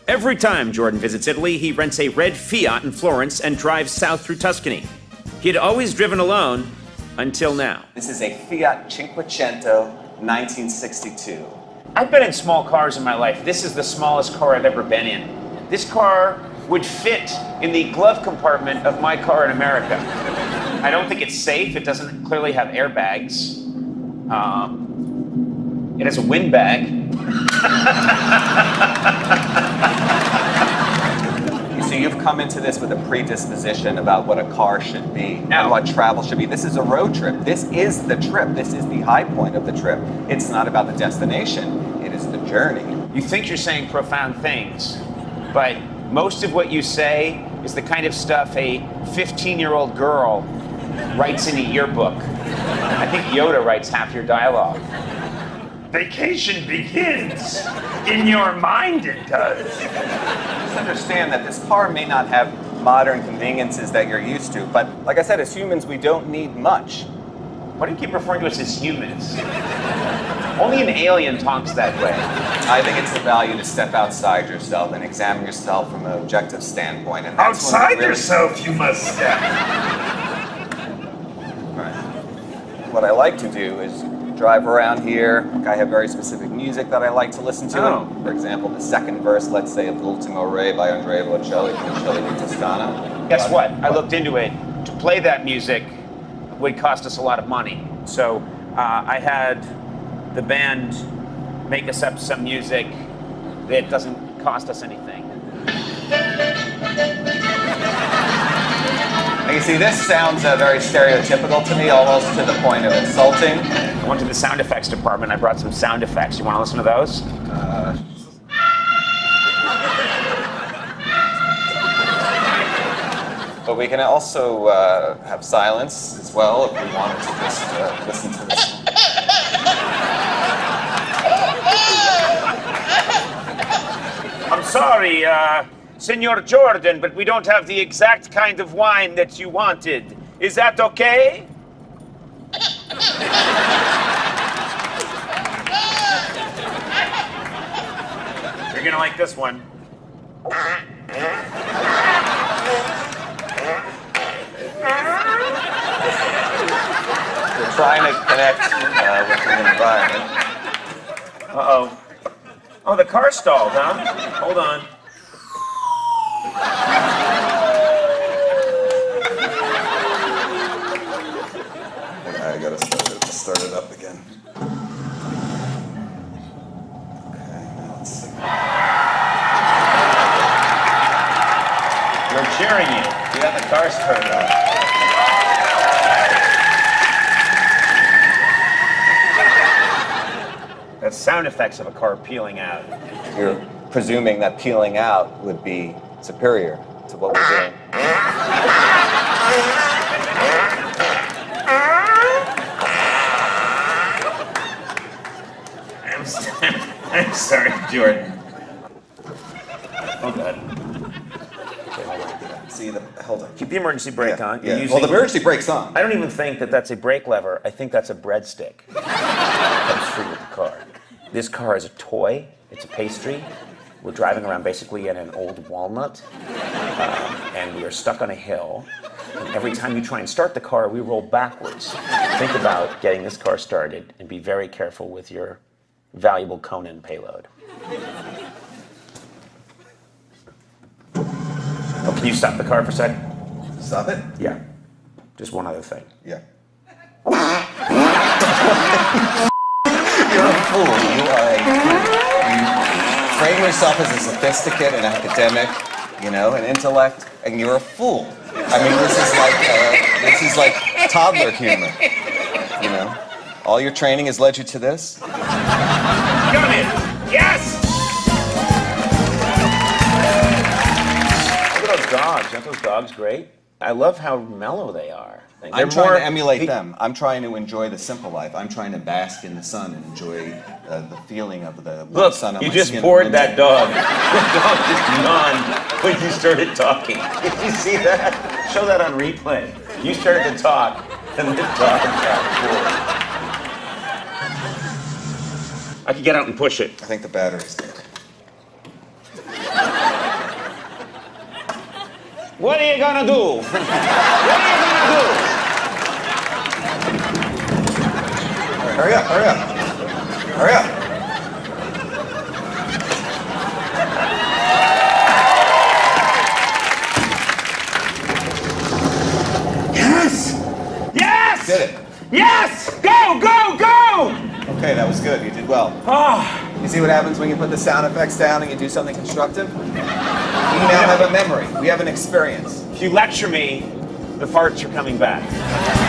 Every time Jordan visits Italy, he rents a red Fiat in Florence and drives south through Tuscany. He had always driven alone until now. This is a Fiat Cinquecento 1962. I've been in small cars in my life. This is the smallest car I've ever been in. This car would fit in the glove compartment of my car in America. I don't think it's safe. It doesn't clearly have airbags. It has a windbag. So you've come into this with a predisposition about what a car should be and what travel should be. This is a road trip. This is the trip. This is the high point of the trip. It's not about the destination. It is the journey. You think you're saying profound things, but most of what you say is the kind of stuff a 15-year-old girl writes in a yearbook. I think Yoda writes half your dialogue. Vacation begins. In your mind it does. Just understand that this car may not have modern conveniences that you're used to, but like I said, as humans, we don't need much. Why do you keep referring to us as humans? Only an alien talks that way. I think it's the value to step outside yourself and examine yourself from an objective standpoint. And that's outside yourself, you must step. Right. What I like to do is drive around here. I have very specific music that I like to listen to. Oh. For example, the second verse, let's say, of L'Ultimo Re by Andrea Bocelli from Chili di Toscana. Guess what? I looked into it. To play that music would cost us a lot of money. So I had the band make us up some music that doesn't cost us anything. You see, this sounds very stereotypical to me, almost to the point of insulting. I went to the sound effects department. I brought some sound effects. You want to listen to those? But we can also have silence as well if we wanted to just listen to this. I'm sorry, Senor Jordan, but we don't have the exact kind of wine that you wanted. Is that okay? You're gonna like this one. We're trying to connect with the environment. Uh-oh. Oh, the car stalled, huh? Hold on. I gotta start it up again. Okay, now let's see. We're cheering you. You got the car started up. That's sound effects of a car peeling out. You're presuming that peeling out would be superior to what we're doing. I'm sorry, Jordan. Oh, God. See, hold on. Keep the emergency brake on. Yeah. Well, the emergency brake's on. I don't even think that that's a brake lever. I think that's a breadstick. Comes free with the car. This car is a toy. It's a pastry. We're driving around basically in an old walnut, and we are stuck on a hill. And every time you try and start the car, we roll backwards. Think about getting this car started, and be very careful with your valuable Conan payload. Oh, can you stop the car for a sec? Stop it? Yeah. Just one other thing. Yeah. You're a fool. You are a fool. You frame yourself as a sophisticate, an academic, you know, an intellect, and you're a fool. I mean, this is like toddler humor. You know, all your training has led you to this. Got it! Yes! Look at those dogs. Aren't those dogs great? I love how mellow they are. I'm trying to emulate them. I'm trying to enjoy the simple life. I'm trying to bask in the sun and enjoy the feeling of the sun on my skin. You just bored that dog. The dog just yawned when you started talking. Did you see that? Show that on replay. You started to talk, and the dog got bored. I could get out and push it. I think the battery's dead. What are you gonna do? What are you gonna do? Hurry up, hurry up. Hurry up. Yes! Yes! Did it. Yes! Go, go, go! Okay, that was good. You did well. Oh, You see what happens when you put the sound effects down and you do something constructive? We now have a memory. We have an experience. If you lecture me, the farts are coming back.